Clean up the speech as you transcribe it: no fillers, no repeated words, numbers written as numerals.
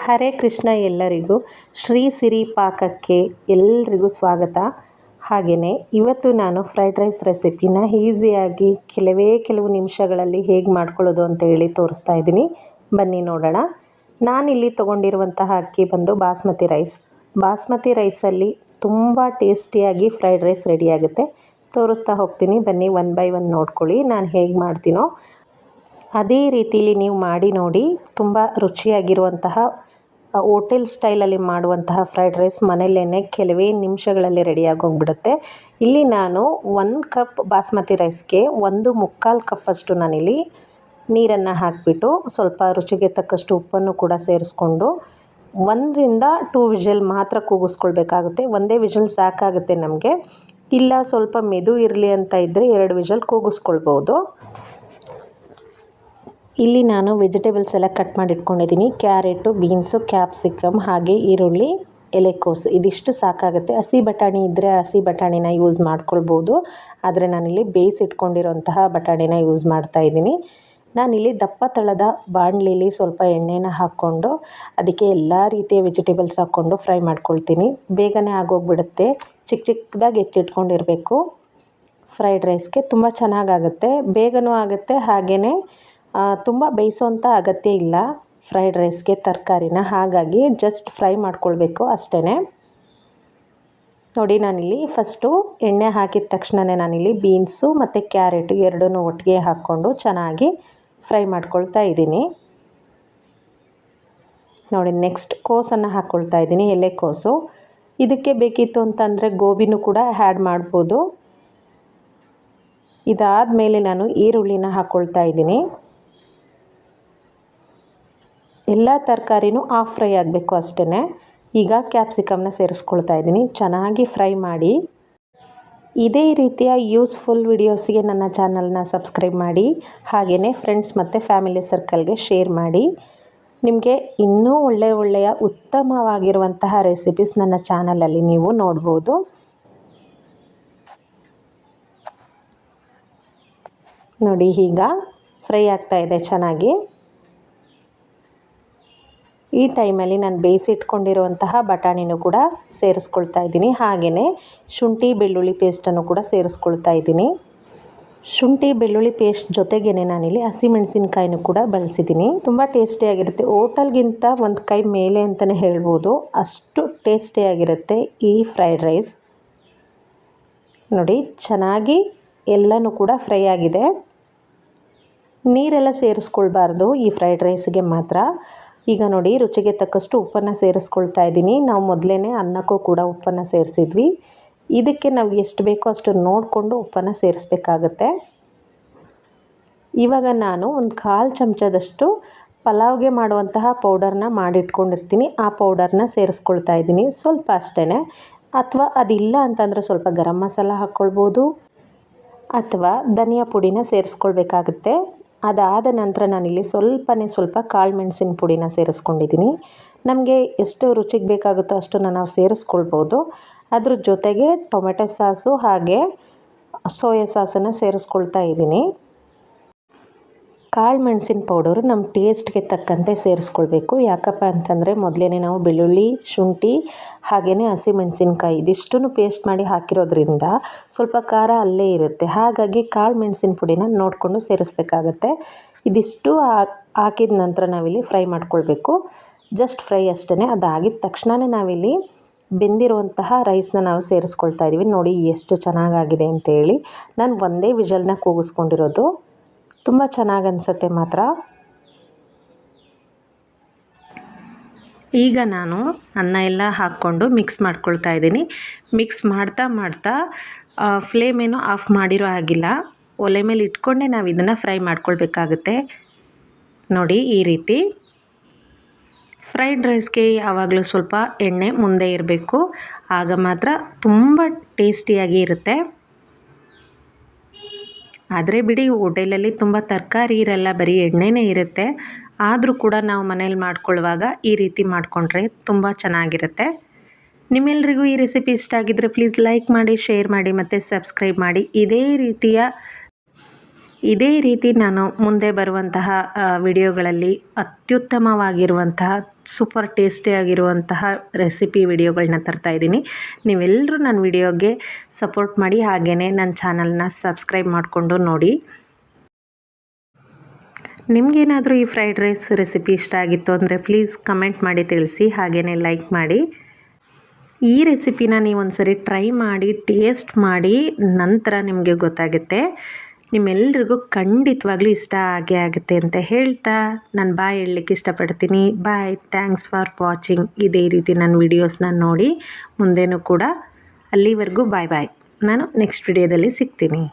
ಹರೇ ಕೃಷ್ಣ. ಎಲ್ಲರಿಗೂ ಶ್ರೀ ಸಿರಿ ಪಾಕಕ್ಕೆ ಎಲ್ರಿಗೂ ಸ್ವಾಗತ. ಹಾಗೆಯೇ ಇವತ್ತು ನಾನು ಫ್ರೈಡ್ ರೈಸ್ ರೆಸಿಪಿನ ಈಸಿಯಾಗಿ ಕೆಲವು ನಿಮಿಷಗಳಲ್ಲಿ ಹೇಗೆ ಮಾಡ್ಕೊಳ್ಳೋದು ಅಂತ ಹೇಳಿ ತೋರಿಸ್ತಾ ಇದ್ದೀನಿ. ಬನ್ನಿ ನೋಡೋಣ. ನಾನಿಲ್ಲಿ ತೊಗೊಂಡಿರುವಂತಹ ಅಕ್ಕಿ ಬಂದು ಬಾಸ್ಮತಿ ರೈಸಲ್ಲಿ ತುಂಬ ಟೇಸ್ಟಿಯಾಗಿ ಫ್ರೈಡ್ ರೈಸ್ ರೆಡಿಯಾಗುತ್ತೆ. ತೋರಿಸ್ತಾ ಹೋಗ್ತೀನಿ, ಬನ್ನಿ ಒನ್ ಬೈ ಒನ್ ನೋಡ್ಕೊಳ್ಳಿ. ನಾನು ಹೇಗೆ ಮಾಡ್ತೀನೋ ಅದೇ ರೀತಿಯಲ್ಲಿ ನೀವು ಮಾಡಿ ನೋಡಿ. ತುಂಬ ರುಚಿಯಾಗಿರುವಂತಹ ಹೋಟೆಲ್ ಸ್ಟೈಲಲ್ಲಿ ಮಾಡುವಂತಹ ಫ್ರೈಡ್ ರೈಸ್ ಮನೆಯಲ್ಲೇ ಕೆಲವೇ ನಿಮಿಷಗಳಲ್ಲಿ ರೆಡಿಯಾಗಿ ಹೋಗ್ಬಿಡುತ್ತೆ. ಇಲ್ಲಿ ನಾನು 1 ಕಪ್ ಬಾಸ್ಮತಿ ರೈಸ್ಗೆ 1/4 ಕಪ್ಪಷ್ಟು ನಾನಿಲ್ಲಿ ನೀರನ್ನು ಹಾಕಿಬಿಟ್ಟು ಸ್ವಲ್ಪ ರುಚಿಗೆ ತಕ್ಕಷ್ಟು ಉಪ್ಪನ್ನು ಕೂಡ ಸೇರಿಸ್ಕೊಂಡು 1ರಿಂದ 2 ವಿಷಲ್ ಮಾತ್ರ ಕೂಗಿಸ್ಕೊಳ್ಬೇಕಾಗುತ್ತೆ. ಒಂದೇ ವಿಷಲ್ ಸಾಕಾಗುತ್ತೆ ನಮಗೆ. ಇಲ್ಲ ಸ್ವಲ್ಪ ಮೆದು ಇರಲಿ ಅಂತ ಇದ್ದರೆ 2 ವಿಷಲ್ ಕೂಗಿಸ್ಕೊಳ್ಬೋದು. ಇಲ್ಲಿ ನಾನು ವೆಜಿಟೇಬಲ್ಸ್ ಎಲ್ಲ ಕಟ್ ಮಾಡಿ ಇಟ್ಕೊಂಡಿದ್ದೀನಿ. ಕ್ಯಾರೆಟು, ಬೀನ್ಸು, ಕ್ಯಾಪ್ಸಿಕಮ್, ಹಾಗೆ ಈರುಳ್ಳಿ, ಎಲೆಕೋಸು, ಇದಿಷ್ಟು ಸಾಕಾಗುತ್ತೆ. ಹಸಿ ಬಟಾಣಿ ಇದ್ದರೆ ಹಸಿ ಬಟಾಣಿನ ಯೂಸ್ ಮಾಡ್ಕೊಳ್ಬೋದು, ಆದರೆ ನಾನಿಲ್ಲಿ ಬೇಯಿಸಿಟ್ಕೊಂಡಿರೋಂತಹ ಬಟಾಣಿನ ಯೂಸ್ ಮಾಡ್ತಾಯಿದ್ದೀನಿ. ನಾನಿಲ್ಲಿ ದಪ್ಪ ತಳದ ಬಾಣಲಿಲಿ ಸ್ವಲ್ಪ ಎಣ್ಣೆನ ಹಾಕ್ಕೊಂಡು ಅದಕ್ಕೆ ಎಲ್ಲ ರೀತಿಯ ವೆಜಿಟೇಬಲ್ಸ್ ಹಾಕ್ಕೊಂಡು ಫ್ರೈ ಮಾಡ್ಕೊಳ್ತೀನಿ. ಬೇಗನೆ ಆಗೋಗ್ಬಿಡುತ್ತೆ. ಚಿಕ್ಕದಾಗಿ ಹೆಚ್ಚಿಟ್ಕೊಂಡಿರಬೇಕು. ಫ್ರೈಡ್ ರೈಸ್ಗೆ ತುಂಬ ಚೆನ್ನಾಗಾಗುತ್ತೆ, ಬೇಗನೂ ಆಗುತ್ತೆ. ಹಾಗೆಯೇ ತುಂಬ ಬೇಯಿಸೋಂಥ ಅಗತ್ಯ ಇಲ್ಲ ಫ್ರೈಡ್ ರೈಸ್ಗೆ ತರಕಾರಿನ. ಹಾಗಾಗಿ ಜಸ್ಟ್ ಫ್ರೈ ಮಾಡ್ಕೊಳ್ಬೇಕು ಅಷ್ಟೇ. ನೋಡಿ, ನಾನಿಲ್ಲಿ ಫಸ್ಟು ಎಣ್ಣೆ ಹಾಕಿದ ತಕ್ಷಣವೇ ನಾನಿಲ್ಲಿ ಬೀನ್ಸು ಮತ್ತು ಕ್ಯಾರೆಟು ಎರಡನ್ನೂ ಒಟ್ಟಿಗೆ ಹಾಕ್ಕೊಂಡು ಚೆನ್ನಾಗಿ ಫ್ರೈ ಮಾಡ್ಕೊಳ್ತಾ ಇದ್ದೀನಿ. ನೋಡಿ, ನೆಕ್ಸ್ಟ್ ಕೋಸನ್ನು ಹಾಕ್ಕೊಳ್ತಾ ಇದ್ದೀನಿ, ಎಲೆಕೋಸು. ಇದಕ್ಕೆ ಬೇಕಿತ್ತು ಅಂತಂದರೆ ಗೋಬಿನೂ ಕೂಡ ಆ್ಯಡ್ ಮಾಡ್ಬೋದು. ಇದಾದ ಮೇಲೆ ನಾನು ಈರುಳ್ಳಿನ ಹಾಕ್ಕೊಳ್ತಾ ಇದ್ದೀನಿ. ಎಲ್ಲ ತರಕಾರಿನೂ ಹಾಫ್ ಫ್ರೈ ಆಗಬೇಕು ಅಷ್ಟೇ. ಈಗ ಕ್ಯಾಪ್ಸಿಕಮ್ನ ಸೇರಿಸ್ಕೊಳ್ತಾ ಇದ್ದೀನಿ. ಚೆನ್ನಾಗಿ ಫ್ರೈ ಮಾಡಿ. ಇದೇ ರೀತಿಯ ಯೂಸ್ಫುಲ್ ವಿಡಿಯೋಸ್ಗೆ ನನ್ನ ಚಾನಲ್ನ ಸಬ್ಸ್ಕ್ರೈಬ್ ಮಾಡಿ. ಹಾಗೆಯೇ ಫ್ರೆಂಡ್ಸ್ ಮತ್ತು ಫ್ಯಾಮಿಲಿ ಸರ್ಕಲ್ಗೆ ಶೇರ್ ಮಾಡಿ. ನಿಮಗೆ ಇನ್ನೂ ಒಳ್ಳೆಯ ಉತ್ತಮವಾಗಿರುವಂತಹ ರೆಸಿಪೀಸ್ ನನ್ನ ಚಾನಲಲ್ಲಿ ನೀವು ನೋಡ್ಬೋದು. ನೋಡಿ, ಈಗ ಫ್ರೈ ಆಗ್ತಾ ಇದೆ ಚೆನ್ನಾಗಿ. ಈ ಟೈಮಲ್ಲಿ ನಾನು ಬೇಯಿಸಿಟ್ಕೊಂಡಿರುವಂತಹ ಬಟಾಣಿನೂ ಕೂಡ ಸೇರಿಸ್ಕೊಳ್ತಾ ಇದ್ದೀನಿ. ಹಾಗೆಯೇ ಶುಂಠಿ ಬೆಳ್ಳುಳ್ಳಿ ಪೇಸ್ಟನ್ನು ಕೂಡ ಸೇರಿಸ್ಕೊಳ್ತಾ ಇದ್ದೀನಿ. ಶುಂಠಿ ಬೆಳ್ಳುಳ್ಳಿ ಪೇಸ್ಟ್ ಜೊತೆಗೇ ನಾನಿಲ್ಲಿ ಹಸಿಮೆಣಸಿನ್ಕಾಯಿನೂ ಕೂಡ ಬಳಸಿದ್ದೀನಿ. ತುಂಬ ಟೇಸ್ಟಿಯಾಗಿರುತ್ತೆ. ಹೋಟೆಲ್ಗಿಂತ ಒಂದು ಕೈ ಮೇಲೆ ಅಂತಲೇ ಹೇಳ್ಬೋದು, ಅಷ್ಟು ಟೇಸ್ಟಿಯಾಗಿರುತ್ತೆ ಈ ಫ್ರೈಡ್ ರೈಸ್. ನೋಡಿ, ಚೆನ್ನಾಗಿ ಎಲ್ಲನೂ ಕೂಡ ಫ್ರೈ ಆಗಿದೆ. ನೀರೆಲ್ಲ ಸೇರಿಸ್ಕೊಳ್ಬಾರ್ದು ಈ ಫ್ರೈಡ್ ರೈಸ್ಗೆ ಮಾತ್ರ. ಈಗ ನೋಡಿ, ರುಚಿಗೆ ತಕ್ಕಷ್ಟು ಉಪ್ಪನ್ನು ಸೇರಿಸ್ಕೊಳ್ತಾ ಇದ್ದೀನಿ. ನಾವು ಮೊದಲೇ ಅನ್ನಕ್ಕೂ ಕೂಡ ಉಪ್ಪನ್ನು ಸೇರಿಸಿದ್ವಿ. ಇದಕ್ಕೆ ನಾವು ಎಷ್ಟು ಬೇಕೋ ಅಷ್ಟು ನೋಡಿಕೊಂಡು ಉಪ್ಪನ್ನು ಸೇರಿಸ್ಬೇಕಾಗತ್ತೆ. ಇವಾಗ ನಾನು ಒಂದು 1/4 ಚಮಚದಷ್ಟು ಪಲಾವ್ಗೆ ಮಾಡುವಂತಹ ಪೌಡರ್ನ ಮಾಡಿಟ್ಕೊಂಡಿರ್ತೀನಿ. ಆ ಪೌಡರ್ನ ಸೇರಿಸ್ಕೊಳ್ತಾ ಇದ್ದೀನಿ, ಸ್ವಲ್ಪ ಅಷ್ಟೇ. ಅಥವಾ ಅದಿಲ್ಲ ಅಂತಂದರೆ ಸ್ವಲ್ಪ ಗರಂ ಮಸಾಲ ಹಾಕ್ಕೊಳ್ಬೋದು, ಅಥವಾ ಧನಿಯಾ ಪುಡಿನ ಸೇರಿಸ್ಕೊಳ್ಬೇಕಾಗುತ್ತೆ. ಅದಾದ ನಂತರ ನಾನಿಲ್ಲಿ ಸ್ವಲ್ಪ ಕಾಳು ಮೆಣಸಿನ ಪುಡಿನ ಸೇರಿಸ್ಕೊಂಡಿದ್ದೀನಿ. ನಮಗೆ ಎಷ್ಟು ರುಚಿಗೆ ಬೇಕಾಗುತ್ತೋ ಅಷ್ಟನ್ನು ನಾವು ಸೇರಿಸ್ಕೊಳ್ಬೋದು. ಅದ್ರ ಜೊತೆಗೆ ಟೊಮೆಟೊ ಸಾಸು ಹಾಗೆ ಸೋಯಾ ಸಾಸನ್ನು ಸೇರಿಸ್ಕೊಳ್ತಾ ಇದ್ದೀನಿ. ಕಾಳು ಮೆಣಸಿನ ಪೌಡರು ನಮ್ಮ ಟೇಸ್ಟ್ಗೆ ತಕ್ಕಂತೆ ಸೇರಿಸ್ಕೊಳ್ಬೇಕು. ಯಾಕಪ್ಪ ಅಂತಂದರೆ ಮೊದಲೇ ನಾವು ಬೆಳ್ಳುಳ್ಳಿ, ಶುಂಠಿ ಹಾಗೆಯೇ ಹಸಿಮೆಣಸಿನ್ಕಾಯಿ ಇದಿಷ್ಟನ್ನು ಪೇಸ್ಟ್ ಮಾಡಿ ಹಾಕಿರೋದ್ರಿಂದ ಸ್ವಲ್ಪ ಖಾರ ಅಲ್ಲೇ ಇರುತ್ತೆ. ಹಾಗಾಗಿ ಕಾಳು ಮೆಣಸಿನ ಪುಡಿನ ನೋಡಿಕೊಂಡು ಸೇರಿಸ್ಬೇಕಾಗತ್ತೆ. ಇದಿಷ್ಟು ಹಾಕಿದ ನಂತರ ನಾವಿಲ್ಲಿ ಫ್ರೈ ಮಾಡ್ಕೊಳ್ಬೇಕು. ಜಸ್ಟ್ ಫ್ರೈ ಅಷ್ಟೇ. ಅದಾಗಿದ ತಕ್ಷಣವೇ ನಾವಿಲ್ಲಿ ಬೆಂದಿರುವಂತಹ ರೈಸ್ನ ನಾವು ಸೇರಿಸ್ಕೊಳ್ತಾ ಇದ್ದೀವಿ. ನೋಡಿ ಎಷ್ಟು ಚೆನ್ನಾಗಾಗಿದೆ ಅಂತೇಳಿ. ನಾನು ಒಂದೇ ವಿಷಲ್ನ ಕೂಗಿಸ್ಕೊಂಡಿರೋದು. ತುಂಬ ಚೆನ್ನಾಗಿ ಅನಿಸುತ್ತೆ ಮಾತ್ರ. ಈಗ ನಾನು ಅನ್ನ ಎಲ್ಲ ಹಾಕ್ಕೊಂಡು ಮಿಕ್ಸ್ ಮಾಡ್ಕೊಳ್ತಾ ಇದ್ದೀನಿ. ಮಿಕ್ಸ್ ಮಾಡ್ತಾ ಫ್ಲೇಮೇನು ಆಫ್ ಮಾಡಿರೋ ಆಗಿಲ್ಲ. ಒಲೆ ಮೇಲೆ ಇಟ್ಕೊಂಡೇ ನಾವು ಇದನ್ನು ಫ್ರೈ ಮಾಡ್ಕೊಳ್ಬೇಕಾಗುತ್ತೆ. ನೋಡಿ, ಈ ರೀತಿ ಫ್ರೈಡ್ ರೈಸ್ಗೆ ಯಾವಾಗಲೂ ಸ್ವಲ್ಪ ಎಣ್ಣೆ ಮುಂದೆ ಇರಬೇಕು. ಆಗ ಮಾತ್ರ ತುಂಬ ಟೇಸ್ಟಿಯಾಗಿ ಇರುತ್ತೆ. ಆದರೆ ಬಿಡಿ, ಹೋಟೆಲಲ್ಲಿ ತುಂಬ ತರಕಾರಿ ಇರಲ್ಲ, ಬರೀ ಎಣ್ಣೆನೇ ಇರುತ್ತೆ. ಆದರೂ ಕೂಡ ನಾವು ಮನೇಲಿ ಮಾಡ್ಕೊಳ್ಳುವಾಗ ಈ ರೀತಿ ಮಾಡಿಕೊಂಡ್ರೆ ತುಂಬ ಚೆನ್ನಾಗಿರುತ್ತೆ. ನಿಮ್ಮೆಲ್ಲರಿಗೂ ಈ ರೆಸಿಪಿ ಇಷ್ಟ ಆಗಿದ್ದರೆ ಪ್ಲೀಸ್ ಲೈಕ್ ಮಾಡಿ, ಶೇರ್ ಮಾಡಿ ಮತ್ತು ಸಬ್ಸ್ಕ್ರೈಬ್ ಮಾಡಿ. ಇದೇ ರೀತಿ ನಾನು ಮುಂದೆ ಬರುವಂತಹ ವಿಡಿಯೋಗಳಲ್ಲಿ ಅತ್ಯುತ್ತಮವಾಗಿರುವಂತಹ ಸೂಪರ್ ಟೇಸ್ಟಿಯಾಗಿರುವಂತಹ ರೆಸಿಪಿ ವಿಡಿಯೋಗಳನ್ನ ತರ್ತಾಯಿದ್ದೀನಿ. ನೀವೆಲ್ಲರೂ ನನ್ನ ವಿಡಿಯೋಗೆ ಸಪೋರ್ಟ್ ಮಾಡಿ, ಹಾಗೆಯೇ ನನ್ನ ಚಾನಲ್ನ ಸಬ್ಸ್ಕ್ರೈಬ್ ಮಾಡಿಕೊಂಡು ನೋಡಿ. ನಿಮಗೇನಾದರೂ ಈ ಫ್ರೈಡ್ ರೈಸ್ ರೆಸಿಪಿ ಇಷ್ಟ ಆಗಿತ್ತು ಅಂದರೆ ಪ್ಲೀಸ್ ಕಮೆಂಟ್ ಮಾಡಿ ತಿಳಿಸಿ, ಹಾಗೆಯೇ ಲೈಕ್ ಮಾಡಿ. ಈ ರೆಸಿಪಿನ ನೀವು ಒಂದ್ಸರಿ ಟ್ರೈ ಮಾಡಿ, ಟೇಸ್ಟ್ ಮಾಡಿ, ನಂತರ ನಿಮಗೆ ಗೊತ್ತಾಗುತ್ತೆ. ನಿಮ್ಮೆಲ್ರಿಗೂ ಖಂಡಿತವಾಗ್ಲೂ ಇಷ್ಟ ಆಗೇ ಆಗುತ್ತೆ ಅಂತ ಹೇಳ್ತಾ ನಾನು ಬಾಯ್ ಹೇಳಲಿಕ್ಕೆ ಇಷ್ಟಪಡ್ತೀನಿ. ಬಾಯ್, ಥ್ಯಾಂಕ್ಸ್ ಫಾರ್ ವಾಚಿಂಗ್. ಇದೇ ರೀತಿ ನನ್ನ ವೀಡಿಯೋಸ್ನ ನೋಡಿ ಮುಂದೇನೂ ಕೂಡ. ಅಲ್ಲಿವರೆಗೂ ಬಾಯ್ ಬಾಯ್. ನಾನು ನೆಕ್ಸ್ಟ್ ವಿಡಿಯೋದಲ್ಲಿ ಸಿಗ್ತೀನಿ.